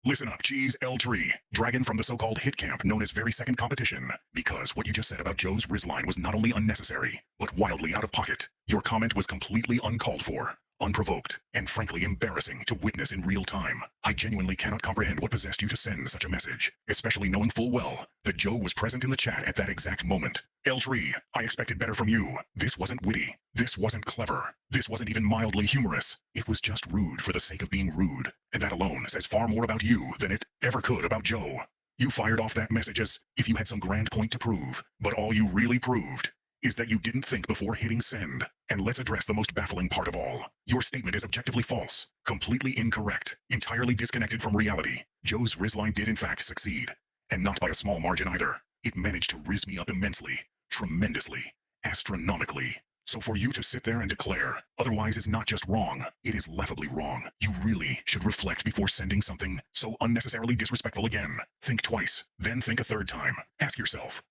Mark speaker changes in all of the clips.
Speaker 1: Listen up, Cheese L3, dragon from the so-called hit camp known as Very Second Competition, because what you just said about Joe's Rizline was not only unnecessary, but wildly out of pocket. Your comment was completely uncalled for, unprovoked, and frankly embarrassing to witness in real time. I genuinely cannot comprehend what possessed you to send such a message, especially knowing full well that Joe was present in the chat at that exact moment. L3, I expected better from you. This wasn't witty. This wasn't clever. This wasn't even mildly humorous. It was just rude for the sake of being rude, and that alone says far more about you than it ever could about Joe. You fired off that message as if you had some grand point to prove, but all you really proved is that you didn't think before hitting send. And let's address the most baffling part of all. Your statement is objectively false, completely incorrect, entirely disconnected from reality. Joe's Rizline did in fact succeed, and not by a small margin either. It managed to riz me up immensely, tremendously, astronomically. So for you to sit there and declare otherwise is not just wrong, it is laughably wrong. You really should reflect before sending something so unnecessarily disrespectful again. Think twice, then think a third time. Ask yourself,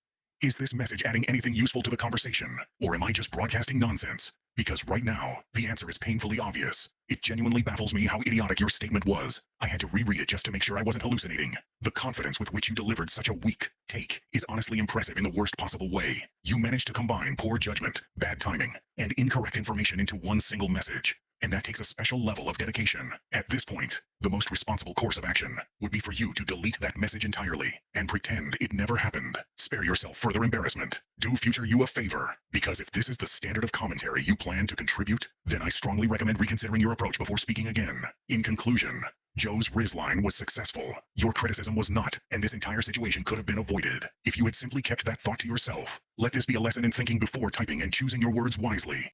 Speaker 1: is this message adding anything useful to the conversation, or am I just broadcasting nonsense? Because right now, the answer is painfully obvious. It genuinely baffles me how idiotic your statement was. I had to reread it just to make sure I wasn't hallucinating. The confidence with which you delivered such a weak take is honestly impressive in the worst possible way. You managed to combine poor judgment, bad timing, and incorrect information into one single message. And that takes a special level of dedication. At this point, the most responsible course of action would be for you to delete that message entirely and pretend it never happened. Spare yourself further embarrassment. Do future you a favor, because if this is the standard of commentary you plan to contribute, then I strongly recommend reconsidering your approach before speaking again. In conclusion, Joe's Rizline was successful. Your criticism was not, and this entire situation could have been avoided if you had simply kept that thought to yourself. Let this be a lesson in thinking before typing and choosing your words wisely.